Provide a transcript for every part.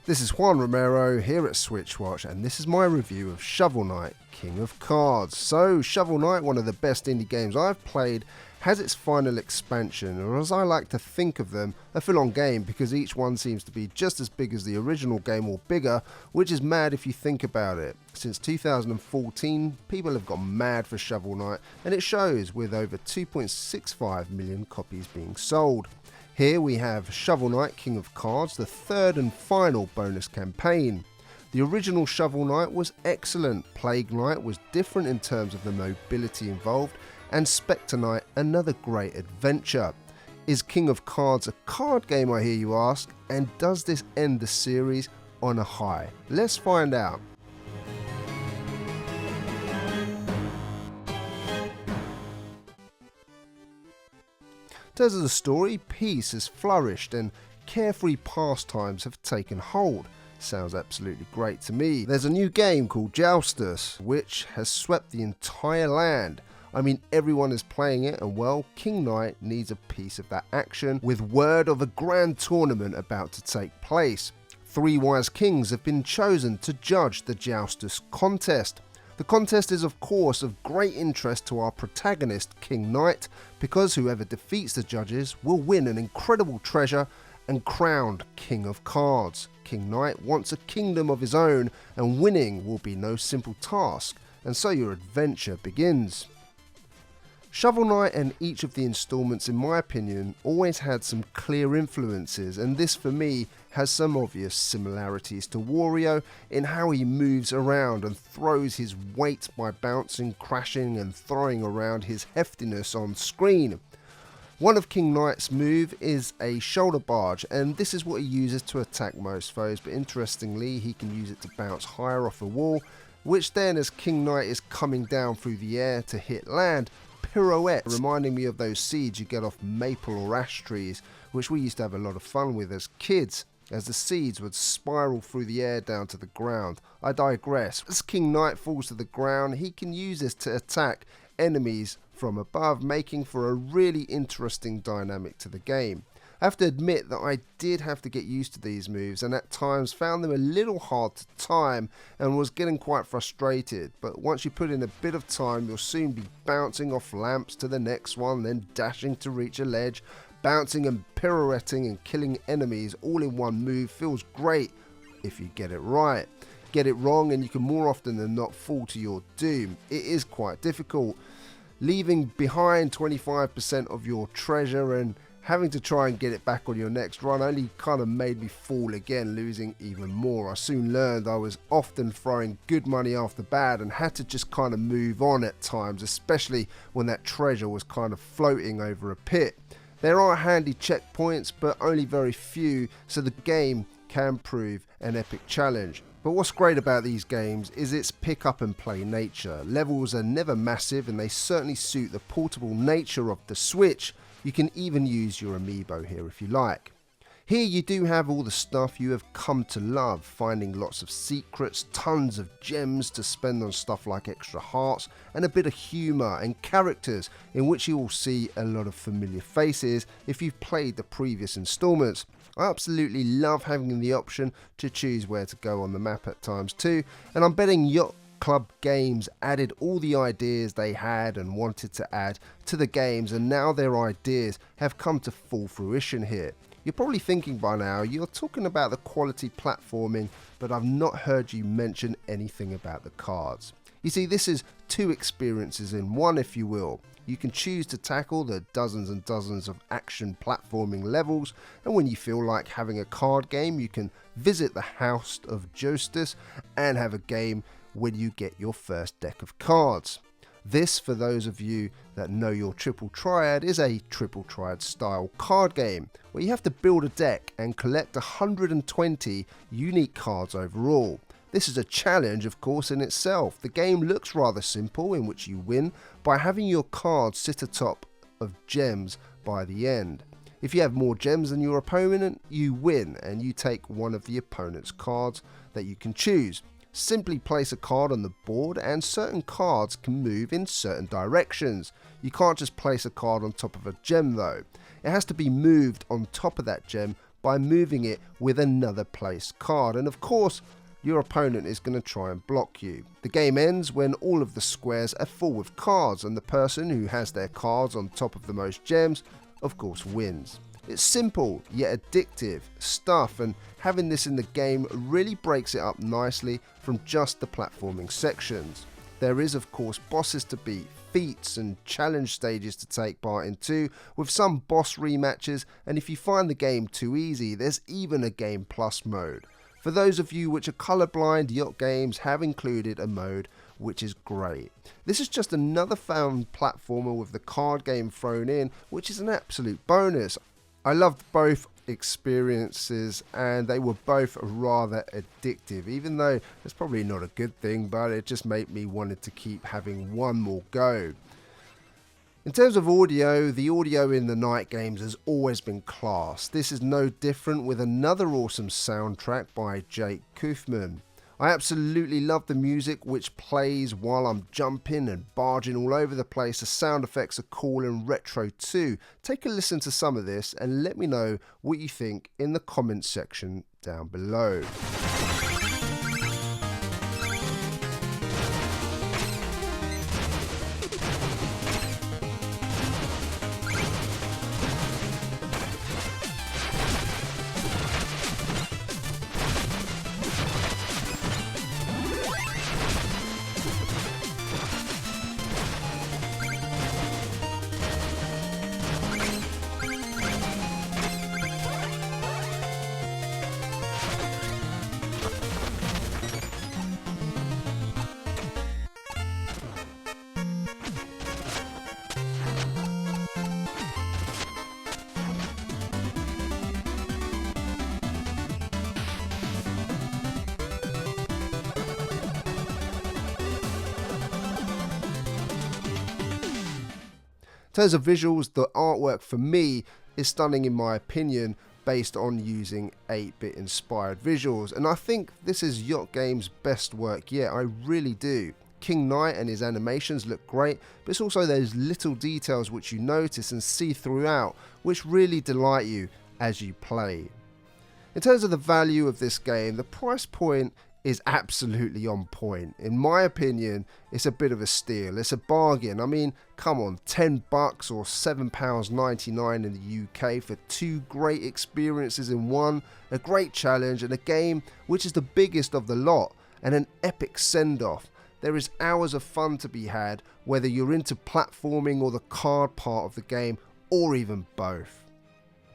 This is Juan Romero here at Switchwatch, and this is my review of Shovel Knight King of Cards. So, Shovel Knight, one of the best indie games I've played, has its final expansion, or as I like to think of them, a full-on game, because each one seems to be just as big as the original game or bigger, which is mad if you think about it. Since 2014, people have gone mad for Shovel Knight, and it shows, with over 2.65 million copies being sold. Here we have Shovel Knight King of Cards, the third and final bonus campaign. The original Shovel Knight was excellent, Plague Knight was different in terms of the mobility involved, and Spectre Knight another great adventure. Is King of Cards a card game, I hear you ask, and does this end the series on a high? Let's find out. In terms of the story, peace has flourished and carefree pastimes have taken hold. Sounds absolutely great to me. There's a new game called Joustus, which has swept the entire land. I mean, everyone is playing it, and well, King Knight needs a piece of that action, with word of a grand tournament about to take place. 3 wise kings have been chosen to judge the Joustus contest. The contest is of course of great interest to our protagonist King Knight, because whoever defeats the judges will win an incredible treasure and crowned King of Cards. King Knight wants a kingdom of his own, and winning will be no simple task, and so your adventure begins. Shovel Knight and each of the installments, in my opinion, always had some clear influences, and this for me has some obvious similarities to Wario in how he moves around and throws his weight by bouncing, crashing and throwing around his heftiness on screen. One of King Knight's move is a shoulder barge, and this is what he uses to attack most foes, but interestingly he can use it to bounce higher off a wall, which then as King Knight is coming down through the air to hit land, pirouette, reminding me of those seeds you get off maple or ash trees, which we used to have a lot of fun with as kids, as the seeds would spiral through the air down to the ground. I digress. As King Knight falls to the ground, he can use this to attack enemies from above, making for a really interesting dynamic to the game. I have to admit that I did have to get used to these moves, and at times found them a little hard to time and was getting quite frustrated, but once you put in a bit of time you'll soon be bouncing off lamps to the next one, then dashing to reach a ledge. Bouncing and pirouetting and killing enemies all in one move feels great if you get it right. Get it wrong and you can more often than not fall to your doom. It is quite difficult, leaving behind 25% of your treasure and having to try and get it back on your next run only kind of made me fall again, losing even more. I soon learned I was often throwing good money after bad and had to just kind of move on at times, especially when that treasure was kind of floating over a pit. There are handy checkpoints, but only very few, so the game can prove an epic challenge. But what's great about these games is its pick up and play nature. Levels are never massive and they certainly suit the portable nature of the Switch. You can even use your amiibo here if you like. Here you do have all the stuff you have come to love, finding lots of secrets, tons of gems to spend on stuff like extra hearts, and a bit of humour and characters in which you will see a lot of familiar faces if you've played the previous installments. I absolutely love having the option to choose where to go on the map at times too, and I'm betting Yacht Club Games added all the ideas they had and wanted to add to the games, and now their ideas have come to full fruition here. You're probably thinking by now, you're talking about the quality platforming, but I've not heard you mention anything about the cards. You see, this is 2 experiences in one, if you will. You can choose to tackle the dozens and dozens of action platforming levels, and when you feel like having a card game, you can visit the House of Joustus and have a game when you get your first deck of cards. This, for those of you that know your Triple Triad, is a Triple Triad style card game where you have to build a deck and collect 120 unique cards overall. This is a challenge, of course, in itself. The game looks rather simple, in which you win by having your cards sit atop of gems by the end. If you have more gems than your opponent, you win and you take one of the opponent's cards that you can choose. Simply place a card on the board and certain cards can move in certain directions. You can't just place a card on top of a gem though. It has to be moved on top of that gem by moving it with another placed card, and of course your opponent is going to try and block you. The game ends when all of the squares are full with cards, and the person who has their cards on top of the most gems of course wins. It's simple yet addictive stuff, and having this in the game really breaks it up nicely from just the platforming sections. There is of course bosses to beat, feats and challenge stages to take part in too, with some boss rematches, and if you find the game too easy, there's even a Game Plus mode. For those of you which are colorblind, Yacht Games have included a mode which is great. This is just another found platformer with the card game thrown in, which is an absolute bonus. I loved both experiences and they were both rather addictive, even though it's probably not a good thing, but it just made me wanted to keep having one more go. In terms of audio, the audio in the Knight games has always been class. This is no different with another awesome soundtrack by Jake Kaufman. I absolutely love the music which plays while I'm jumping and barging all over the place. The sound effects are cool and retro too. Take a listen to some of this and let me know what you think in the comments section down below. In terms of visuals, the artwork for me is stunning in my opinion, based on using 8-bit inspired visuals, and I think this is Yacht Games' best work yet. I really do. King Knight and his animations look great, but it's also those little details which you notice and see throughout which really delight you as you play. In terms of the value of this game, the price point is absolutely on point. In my opinion, it's a bit of a steal. It's a bargain. I mean, come on, $10 or £7.99 in the UK for two great experiences in one, a great challenge and a game which is the biggest of the lot, and an epic send-off. There is hours of fun to be had, whether you're into platforming or the card part of the game, or even both.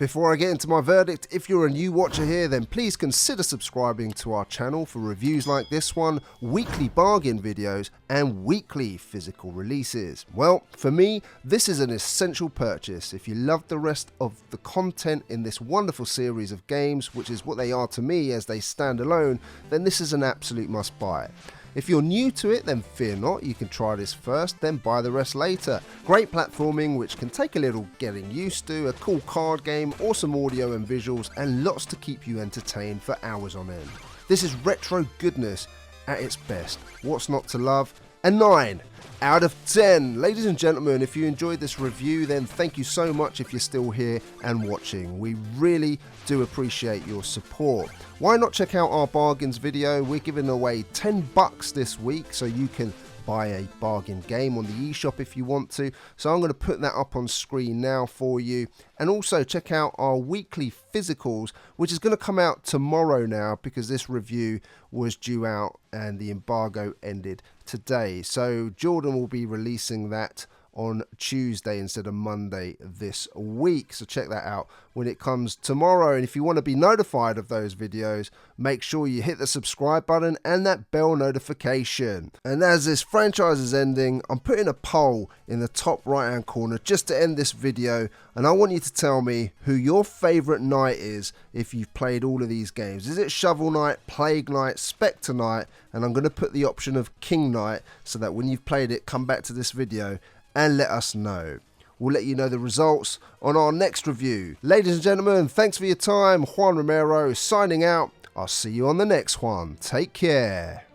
Before I get into my verdict, if you're a new watcher here, then please consider subscribing to our channel for reviews like this one, weekly bargain videos, and weekly physical releases. Well, for me, this is an essential purchase. If you love the rest of the content in this wonderful series of games, which is what they are to me as they stand alone, then this is an absolute must buy. If you're new to it, then fear not, you can try this first, then buy the rest later. Great platforming which can take a little getting used to, a cool card game, awesome audio and visuals, and lots to keep you entertained for hours on end. This is retro goodness at its best. What's not to love? A 9 out of 10. Ladies and gentlemen, if you enjoyed this review, then thank you so much if you're still here and watching. We really do appreciate your support. Why not check out our bargains video? We're giving away $10 this week, so you can buy a bargain game on the eShop if you want to. So I'm going to put that up on screen now for you. And also check out our weekly physicals, which is going to come out tomorrow now because this review was due out and the embargo ended today. So Jordan will be releasing that on Tuesday instead of Monday this week, so check that out when it comes tomorrow. And if you want to be notified of those videos, make sure you hit the subscribe button and that bell notification. And as this franchise is ending, I'm putting a poll in the top right hand corner just to end this video, and I want you to tell me who your favorite knight is if you've played all of these games. Is it Shovel Knight, Plague Knight, Spectre Knight? And I'm going to put the option of King Knight so that when you've played it, come back to this video and let us know. We'll let you know the results on our next review. Ladies and gentlemen, thanks for your time. Juan Romero signing out. I'll see you on the next one. Take care.